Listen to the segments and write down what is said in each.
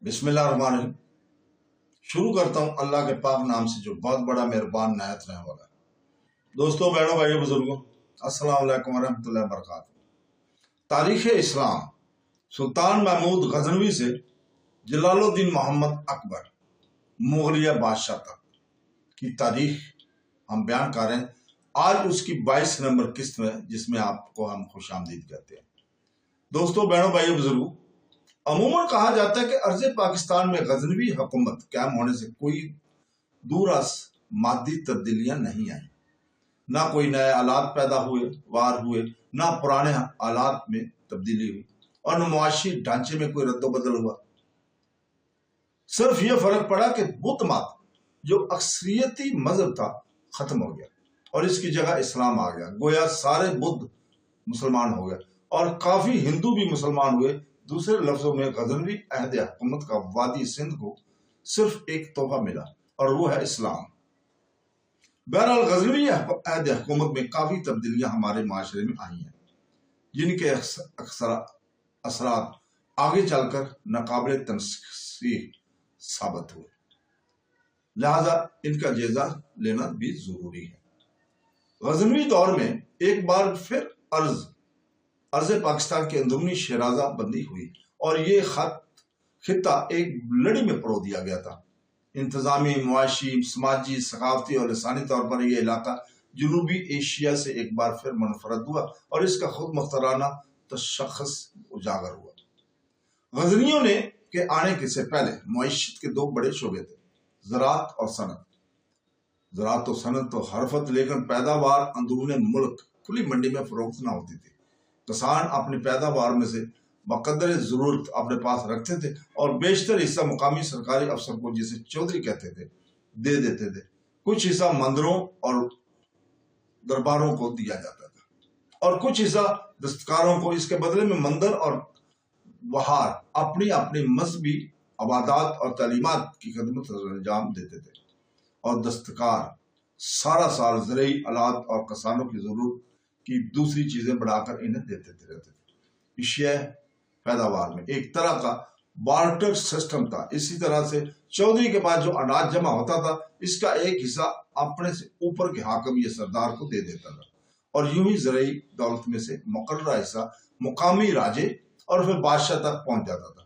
بسم اللہ الرحمن الرحیم۔ شروع کرتا ہوں اللہ کے پاک نام سے جو بہت بڑا مہربان نہایت رحم والا ہے۔ دوستوں، بہنوں، بھائیوں، بزرگوں، السلام علیکم ورحمۃ اللہ وبرکاتہ۔ تاریخ اسلام سلطان محمود غزنوی سے جلال الدین محمد اکبر مغلیہ بادشاہ تک کی تاریخ ہم بیان کر رہے ہیں۔ آج اس کی 22 نمبر قسط ہے جس میں آپ کو ہم خوش آمدید کہتے ہیں۔ دوستوں، بہنوں، بھائیوں، بزرگوں، عموماً کہا جاتا ہے کہ عرض پاکستان میں غزنوی حکومت قائم ہونے سے کوئی دور مادی تبدیلیاں نہیں آئیں، نہ کوئی نئے آلات پیدا ہوئے، نہ پرانے آلات میں تبدیلی ہوئی، اور نہ معاشی ڈھانچے میں کوئی رد و بدل ہوا۔ صرف یہ فرق پڑا کہ بت مات جو اکثریتی مذہب تھا ختم ہو گیا اور اس کی جگہ اسلام آ گیا۔ گویا سارے بدھ مسلمان ہو گئے اور کافی ہندو بھی مسلمان ہوئے۔ دوسرے لفظوں میں غزنوی عہد حکومت کا وادی سندھ کو صرف ایک تحفہ ملا اور وہ ہے اسلام۔ بہرحال غزنوی عہد حکومت میں کافی تبدیلیاں ہمارے معاشرے میں آئی ہیں جن کے اثرات آگے چل کر ناقابل تنسیخ ثابت ہوئے، لہذا ان کا جائزہ لینا بھی ضروری ہے۔ غزنوی دور میں ایک بار پھر عرض پاکستان کے اندرونی شیرازہ بندی ہوئی اور یہ خطہ ایک لڑی میں پرو دیا گیا تھا۔ انتظامی، معاشی، سماجی، ثقافتی اور لسانی طور پر یہ علاقہ جنوبی ایشیا سے ایک بار پھر منفرد ہوا اور اس کا خود مختارانہ تشخص اجاگر ہوا۔ غزنیوں کے آنے سے پہلے معیشت کے دو بڑے شعبے تھے، زراعت اور صنعت۔ زراعت و صنعت تو حرفت، لیکن پیداوار اندرون ملک کھلی منڈی میں فروخت نہ ہوتی تھی۔ کسان اپنی پیداوار میں سے بقدر ضرورت اپنے پاس رکھتے تھے اور بیشتر حصہ مقامی سرکاری افسر کو، جسے چودھری کہتے تھے، دے دیتے تھے۔ کچھ حصہ مندروں اور درباروں کو دیا جاتا تھا اور کچھ حصہ دستکاروں کو۔ اس کے بدلے میں مندر اور بہار اپنی اپنی مذہبی عبادات اور تعلیمات کی خدمت انجام دیتے تھے، اور دستکار سارا سال زرعی آلات اور کسانوں کی ضرورت کی دوسری چیزیں بڑھا کر انہیں دیتے رہتے تھے۔ اشیاء پیداوار میں ایک طرح کا بارٹر سسٹم تھا۔ اسی طرح سے چودھری کے پاس جو اناج جمع ہوتا تھا، اس کا ایک حصہ اپنے سے اوپر کے حاکم یا سردار کو دے دیتا تھا، اور یوں ہی زرعی دولت میں سے مقررہ حصہ مقامی راجے اور پھر بادشاہ تک پہنچ جاتا تھا۔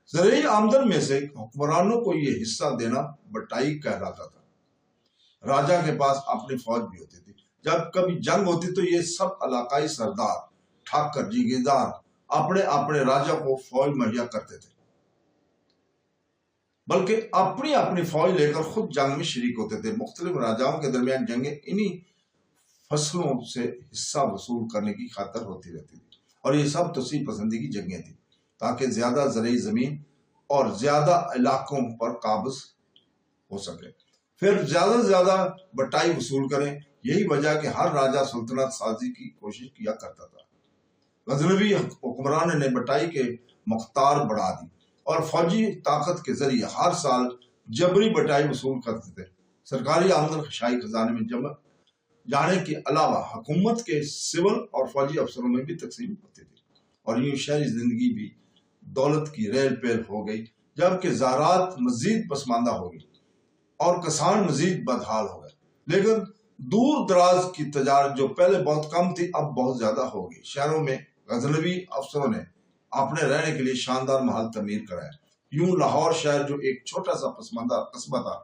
زرعی آمدن میں سے حکمرانوں کو یہ حصہ دینا بٹائی کہلاتا تھا۔ راجا کے پاس اپنی فوج بھی ہوتی تھی۔ جب کبھی جنگ ہوتی تو یہ سب علاقائی سردار، ٹھاکر، جگیردار اپنے راجا کو فوج مہیا کرتے تھے، بلکہ اپنی اپنی فوج لے کر خود جنگ میں شریک ہوتے تھے۔ مختلف راجاؤں کے درمیان جنگیں انہی فصلوں سے حصہ وصول کرنے کی خاطر ہوتی رہتی تھی، اور یہ سب توسیع پسندی کی جنگیں تھیں تاکہ زیادہ زرعی زمین اور زیادہ علاقوں پر قابض ہو سکے، پھر زیادہ سے زیادہ بٹائی وصول کریں۔ یہی وجہ کہ ہر راجہ سلطنت سازی کی کوشش کیا کرتا تھا۔ غزنوی حکمران نے بٹائی کے مقدار بڑھا دی اور فوجی طاقت کے ذریعے ہر سال جبری بٹائی وصول کرتے تھے۔ سرکاری آمدن شاہی خزانے میں جمع جانے کے علاوہ حکومت کے سول اور فوجی افسروں میں بھی تقسیم ہوتی تھی، اور یوں شہری زندگی بھی دولت کی ریل پیل ہو گئی، جبکہ زراعت مزید پسماندہ ہو گئی اور کسان مزید بدحال ہو گئے۔ لیکن دور دراز کی تجارت جو پہلے بہت کم تھی اب بہت زیادہ ہو گئی۔ شہروں میں غزنوی افسروں نے اپنے رہنے کے لیے شاندار محل تعمیر کرائے۔ یوں لاہور شہر جو ایک چھوٹا سا پسماندہ قصبہ تھا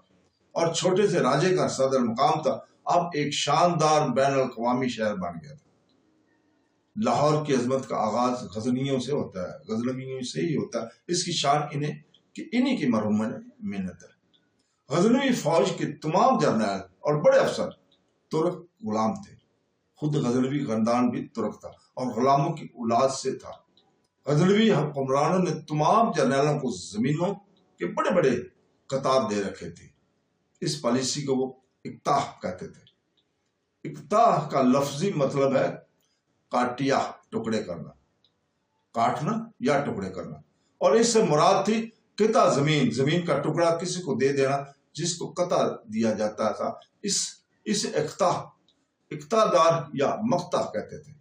اور چھوٹے سے راجے کا صدر مقام تھا، اب ایک شاندار بین الاقوامی شہر بن گیا تھا۔ لاہور کی عظمت کا آغاز غزنیوں سے ہوتا ہے، غزنویوں سے ہی ہوتا ہے۔ اس کی شان انہی کی مرحوم محنت ہے۔ غزنوی فوج کے تمام جرنیل اور بڑے افسر ترک غلام تھے۔ خود غزنوی خاندان بھی ترک تھا اور غلاموں کی اولاد سے تھا۔ غزنوی حکمرانوں نے تمام جرنیلوں کو زمینوں کے بڑے بڑے قطعات دے رکھے تھے۔ اس پالیسی کو وہ اقتاح کہتے تھے۔ اقتاح کا لفظی مطلب ہے کاٹیا، ٹکڑے کرنا، کاٹنا یا ٹکڑے کرنا، اور اس سے مراد تھی قطع زمین کا ٹکڑا کسی کو دے دینا جس کو قطع دیا جاتا تھا۔ اسے اقتدار یا مقطع کہتے تھے۔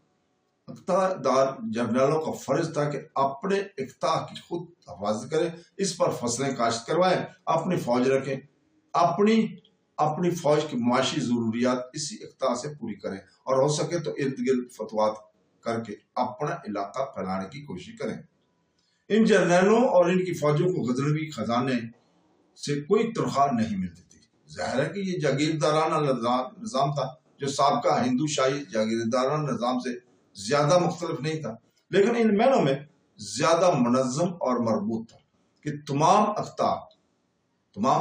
اقتدار جنرلوں کا فرض تھا کہ اپنے اقتا کی خود حفاظت کریں، اس پر فصلیں کاشت کروائیں، اپنی فوج رکھیں، اپنی فوج کی معاشی ضروریات اسی اقتا سے پوری کریں، اور ہو سکے تو ارد گرد فتوات کر کے اپنا علاقہ پھیلانے کی کوشش کریں۔ ان جنرلوں اور ان کی فوجوں کو غزنوی خزانے سے کوئی تنخواہ نہیں ملتی تھی۔ ظاہر ہے کہ یہ جاگیردارانہ نظام تھا جو سابقہ ہندو شاہی جاگیردارانہ نظام سے زیادہ مختلف نہیں تھا، لیکن ان معنوں میں زیادہ منظم اور مربوط تھا کہ تمام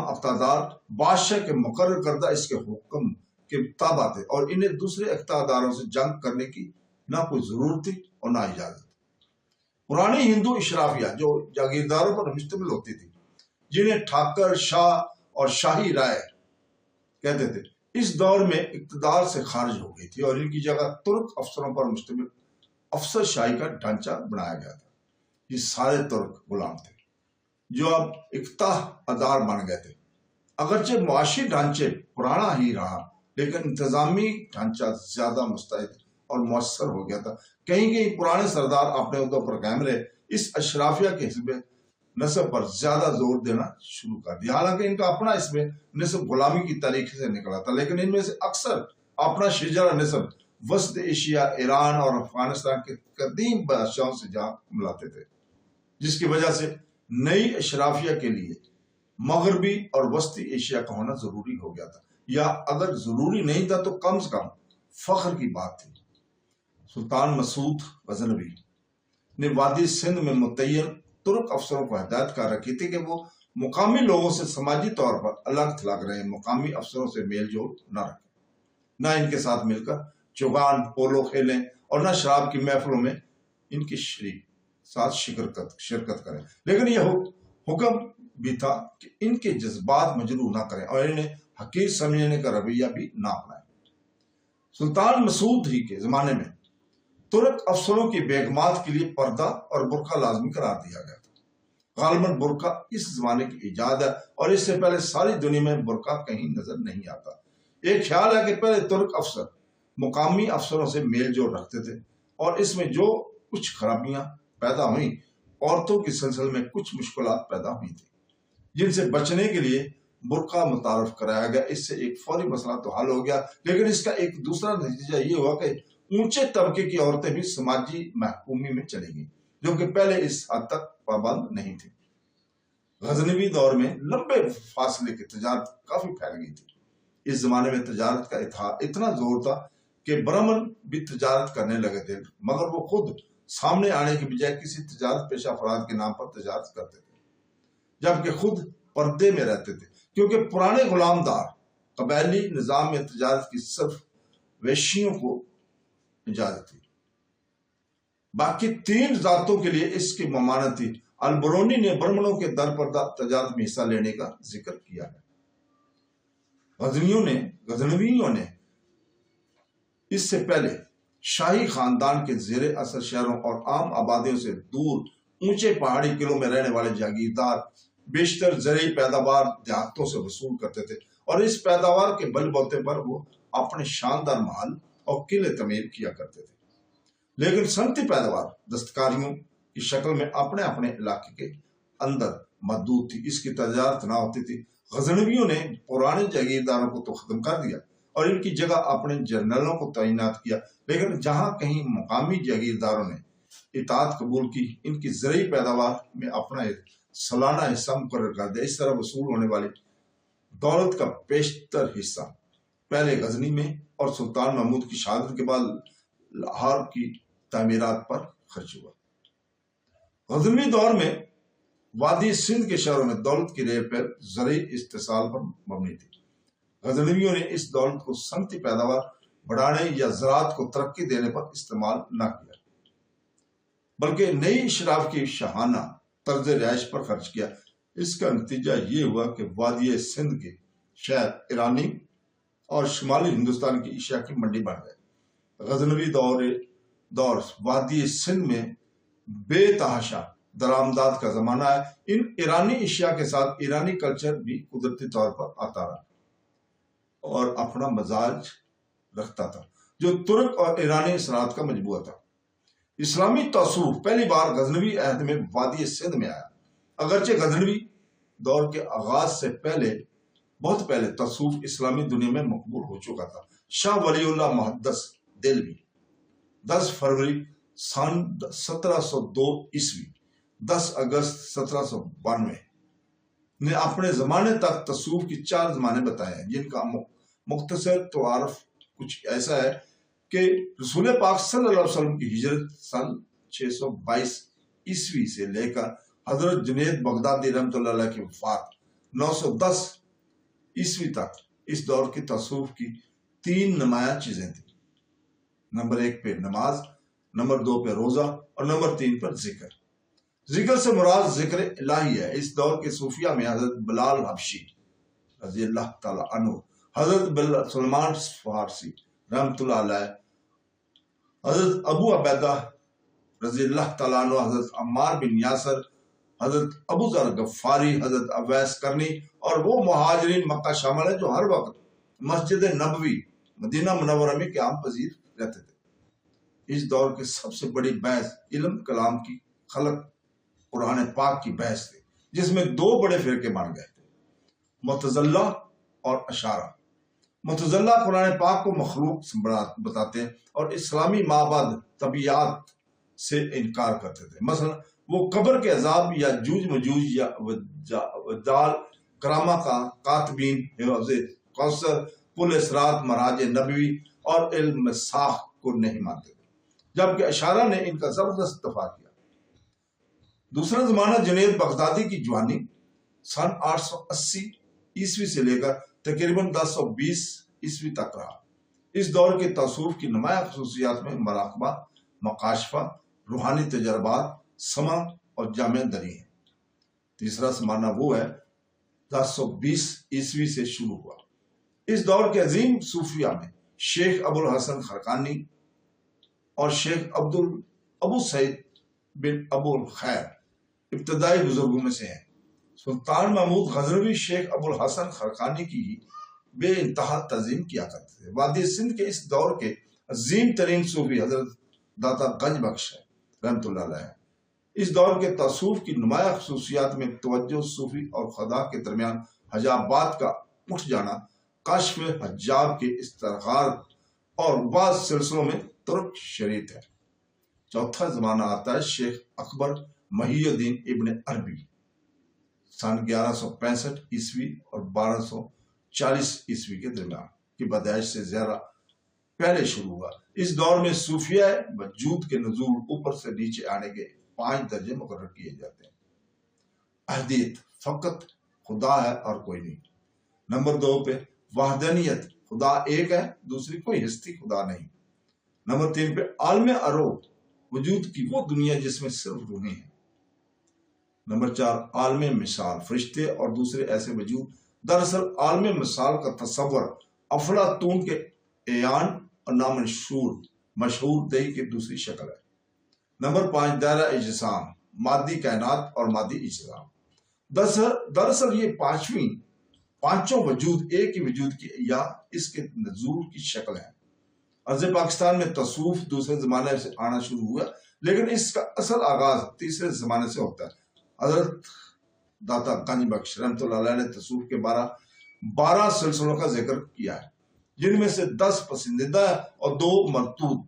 اقتدار بادشاہ کے مقرر کردہ اس کے حکم کے تابع تھے، اور انہیں دوسرے اقتداروں سے جنگ کرنے کی نہ کوئی ضرورت تھی اور نہ اجازت۔ پرانی ہندو اشرافیہ جو جاگیرداروں پر مشتمل ہوتی تھی، جنہیں ٹھاکر، شاہ اور شاہی رائے کہتے تھے، اس دور میں اقتدار سے خارج ہو گئی تھی، اور ان کی جگہ ترک افسروں پر مشتمل افسر شاہی کا ڈھانچہ بنایا گیا تھا۔ یہ سارے ترک غلام تھے جو اب اقتدار بن گئے تھے۔ اگرچہ معاشی ڈھانچے پرانا ہی رہا، لیکن انتظامی ڈھانچہ زیادہ مستعد اور مؤثر ہو گیا تھا۔ کہیں کہیں پرانے سردار اپنے عہدوں پر قائم رہے، اس اشرافیہ کے حزب نسب پر زیادہ زور دینا شروع کر دیا۔ حالانکہ ان کا اپنا حزب نسب غلامی کی تاریخ سے نکلا تھا، لیکن ان میں سے اکثر اپنا شجرہ نسب وسط ایشیا، ایران اور افغانستان کے قدیم بادشاہوں سے جا ملاتے تھے، جس کی وجہ سے نئی اشرافیہ کے لیے مغربی اور وسطی ایشیا کا ہونا ضروری ہو گیا تھا، یا اگر ضروری نہیں تھا تو کم سے کم فخر کی بات تھی۔ سلطان مسعود غزنوی نے وادی سندھ میں متعین ترک افسروں کو ہدایت کر رکھی تھی کہ وہ مقامی لوگوں سے سماجی طور پر الگ تھلگ رہے، مقامی افسروں سے میل جول نہ رکھیں، نہ ان کے ساتھ مل کر چوگان پولو کھیلیں، اور نہ شراب کی محفلوں میں ان کی ساتھ شرکت کریں۔ لیکن یہ حکم بھی تھا کہ ان کے جذبات مجروح نہ کریں اور انہیں حقیر سمجھنے کا رویہ بھی نہ اپنائیں۔ سلطان مسعود ہی کے زمانے میں ترک افسروں کی بیگمات کے لیے پردہ اور برقع لازمی قرار دیا گیا تھا۔ غالباً برقع اس زمانے کی ایجاد ہے، اور اس سے پہلے ساری دنیا میں برقع کہیں نظر نہیں آتا۔ ایک خیال ہے کہ پہلے ترک افسر مقامی افسروں سے میل جول رکھتے تھے، اور اس میں جو کچھ خرابیاں پیدا ہوئیں، عورتوں کی سلسلے میں کچھ مشکلات پیدا ہوئی تھی، جن سے بچنے کے لیے برقع متعارف کرایا گیا۔ اس سے ایک فوری مسئلہ تو حل ہو گیا، لیکن اس کا ایک دوسرا نتیجہ یہ ہوا کہ اونچے طبقے کی عورتیں بھی سماجی محکومی میں چلی گئیں، جو کہ پہلے اس حد تک پابند نہیں تھی۔ غزنوی دور میں لمبے فاصلے کی تجارت کافی پھیل گئی تھی۔ اس زمانے میں تجارت کا اتنا زور تھا کہ برہمن بھی تجارت کرنے لگے تھے، مگر وہ خود سامنے آنے کی بجائے کسی تجارت پیشہ افراد کے نام پر تجارت کرتے تھے، جبکہ خود پردے میں رہتے تھے، کیونکہ پرانے غلام دار قبائلی نظام میں تجارت کی صرف ویشیوں کو اجازت تھی۔ باقی 3 ذاتوں کے لیے اس کی ممانعت تھی۔ البرونی نے برہمنوں کے در پردہ تجارت میں حصہ لینے کا ذکر کیا ہے۔ غزنویوں نے اس سے پہلے شاہی خاندان کے زیر اثر شہروں اور عام آبادیوں سے دور اونچے پہاڑی قلعوں میں رہنے والے جاگیردار بیشتر زرعی پیداوار دیہاتوں سے وصول کرتے تھے، اور اس پیداوار کے بل بوتے پر وہ اپنے شاندار محل اور قلعے تعمیر کیا کرتے تھے۔ لیکن صنعتی پیداوار دستکاریوں کی شکل میں اپنے علاقے کے اندر محدود تھی، اس کی تجارت نہ ہوتی تھی۔ غزنویوں نے پرانے جاگیرداروں کو تو ختم کر دیا اور ان کی جگہ اپنے جنرلوں کو تعینات کیا، لیکن جہاں کہیں مقامی جاگیرداروں نے اطاعت قبول کی، ان کی زرعی پیداوار میں اپنا سالانہ حصہ مقرر کر دیا۔ اس طرح وصول ہونے والی دولت کا بیشتر حصہ پہلے غزنی میں اور سلطان محمود کی شہادت کے بعد لاہور کی تعمیرات پر خرچ ہوا۔ غزنوی دور میں وادی سندھ کے شہروں میں دولت کی ریل پیر زرعی استحصال پر مبنی تھی۔ غزنویوں نے اس دولت کو صنعتی پیداوار بڑھانے یا زراعت کو ترقی دینے پر استعمال نہ کیا، بلکہ نئی اشراف کی شاہانہ طرز رہائش پر خرچ کیا۔ اس کا نتیجہ یہ ہوا کہ وادی سندھ کے شہر ایرانی اور شمالی ہندوستان کی اشیاء کی منڈی بن گئے۔ غزنوی دور وادی سندھ میں بے تحاشا درآمدات کا زمانہ ہے۔ ان ایرانی اشیاء کے ساتھ ایرانی کلچر بھی قدرتی طور پر آتا رہا اور اپنا مزاج رکھتا تھا، جو ترک اور ایرانی اثرات کا مجموعہ تھا۔ اسلامی تصوف پہلی بار غزنوی عہد میں وادی سندھ میں آیا، اگرچہ غزنوی دور کے آغاز سے پہلے بہت پہلے تصوف اسلامی دنیا میں مقبول ہو چکا تھا۔ شاہ ولی اللہ محدث دہلوی 10 فروری سن 1702 عیسوی 10 اگست 1792 نے اپنے زمانے تک تصوف کی 4 زمانے بتائے ہیں، جن کا مختصر تعارف کچھ ایسا ہے کہ رسول پاک صلی اللہ علیہ وسلم کی ہجرت سن 622 عیسوی سے لے کر حضرت جنید بغدادی رحمۃ اللہ علیہ کی وفات 910 عیسوی تک اس دور کی تصوف کی 3 نمایاں چیزیں تھیں۔ نمبر 1 پہ نماز، نمبر 2 پہ روزہ اور نمبر 3 پر ذکر۔ ذکر سے مراد ذکر الہی ہے۔ اس دور کے صوفیہ میں حضرت بلال حبشی رضی اللہ تعالی عنہ، حضرت سلمان فارسی رحمۃ اللہ علیہ، حضرت ابو عبیدہ رضی اللہ تعالیٰ عنہ، حضرت عمار بن یاسر، حضرت ابو ذر غفاری، حضرت اویس کرنی اور وہ مہاجرین مکہ شامل ہیں جو ہر وقت مسجد نبوی مدینہ منورہ میں قیام پذیر رہتے تھے۔ اس دور کی سب سے بڑی بحث علم کلام کی خلق قرآن پاک کی بحث تھی، جس میں 2 بڑے فرقے بن گئے تھے، معتزلہ اور اشاعرہ۔ معتزلہ قرآن پاک کو مخلوق بتاتے ہیں اور اسلامی مابعد طبیعیات سے انکار کرتے تھے۔ مثلا وہ قبر کے عذاب یا جوج مجوج یا وجال کرامہ کا کاتبین، حفظ کوثر، پل اسرات، مراج نبوی اور علم ساخ کو نہیں مانتے تھے، جبکہ اشاعرہ نے ان کا زبردست دفاع کیا۔ دوسرا زمانہ جنید بغدادی کی جوانی سن 880 عیسوی سے لے کر تقریباً 1020 عیسوی تک رہا۔ اس دور کے تصوف کی نمایاں خصوصیات میں مراقبہ، مکاشفہ، روحانی تجربات، سمع اور جامع دری ہیں۔ تیسرا زمانہ وہ ہے 1020 عیسوی سے شروع ہوا۔ اس دور کے عظیم صوفیہ میں شیخ ابو الحسن خرقانی اور شیخ ابو سعید بن ابو الخیر ابتدائی بزرگوں میں سے ہیں۔ سلطان محمود غزنوی شیخ ابو الحسن خرقانی کی بے انتہا تعظیم کیا کرتے تھے۔ وادی سندھ کے اس دور کے عظیم ترین صوفی حضرت داتا گنج بخش ہے رحمۃ اللہ علیہ۔ اس دور کے تصوف کی نمایاں خصوصیات میں توجہ صوفی اور خدا کے درمیان حجابات کا اٹھ جانا، کشف حجاب کے استرغار اور بعض سلسلوں میں ترک شریعت ہے۔ چوتھا زمانہ آتا ہے شیخ اکبر محی الدین ابن عربی سن 1165 عیسوی اور 1240 عیسوی کے درمیان کی پیدائش سے زیادہ پہلے شروع ہوا۔ اس دور میں صوفیہ وجود کے نزول اوپر سے نیچے آنے کے 5 درجے مقرر کیے جاتے ہیں۔ احدیت، فقط خدا ہے اور کوئی نہیں۔ نمبر 2 پہ وحدانیت، خدا ایک ہے، دوسری کوئی ہستی خدا نہیں۔ نمبر 3 پہ عالم ارو، وجود کی وہ دنیا جس میں صرف روحیں ہیں۔ نمبر 4 عالم مثال، فرشتے اور دوسرے ایسے وجود۔ دراصل عالم مثال کا تصور افلاطون کے ایان اور مشہور دہی کی دوسری شکل ہے۔ نمبر 5 دائرہ اجسام، مادی کائنات اور مادی اجسام۔ دراصل یہ پانچوں وجود ایک ہی وجود کی یا اس کے نزول کی شکل ہے۔ عرض پاکستان میں تصوف دوسرے زمانے سے آنا شروع ہوا، لیکن اس کا اصل آغاز تیسرے زمانے سے ہوتا ہے۔ حضرت داتا گنج بخش رحمۃ اللہ علیہ نے تصوف کے 12 سلسلوں کا ذکر کیا ہے، جن میں سے 10 پسندیدہ اور 2 مرتود۔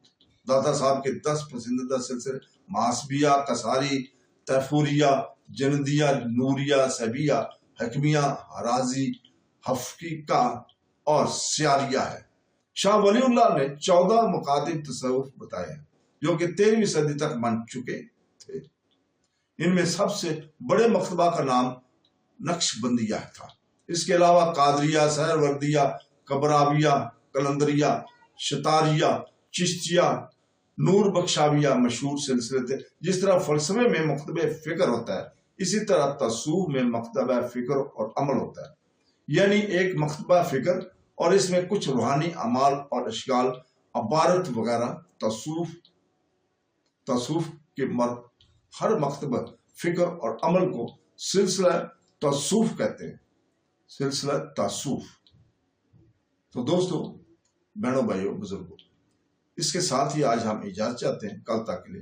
داتا صاحب کے 10 پسندیدہ سلسلے محاسبیہ، کساری، تیفوریہ، جندیہ، نوریہ، سیبیہ، حکمیہ، حرازی، حفقیقہ اور سیاریہ ہے۔ شاہ ولی اللہ نے 14 مقاتب تصوف بتائے ہیں جو کہ 13ویں صدی تک بن چکے تھے۔ ان میں سب سے بڑے مکتبہ کا نام نقش بندیہ تھا۔ اس کے علاوہ قادریہ، سہروردیہ، کبرابیہ، کلندریہ، شتاریہ، چشتیہ، نور بخشاویہ مشہور سلسلے تھے۔ جس طرح فلسفے میں مکتبہ فکر ہوتا ہے، اسی طرح تصوف میں مکتبہ فکر اور عمل ہوتا ہے، یعنی ایک مکتبہ فکر اور اس میں کچھ روحانی اعمال اور اشکال، عبارت وغیرہ۔ تصوف کے ہر مکتبہ فکر اور عمل کو سلسلہ تصوف کہتے ہیں، سلسلہ تصوف۔ تو دوستو، بہنوں بھائیوں، بزرگوں، اس کے ساتھ ہی آج ہم اجازت چاہتے ہیں، کل تک کے لیے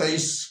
23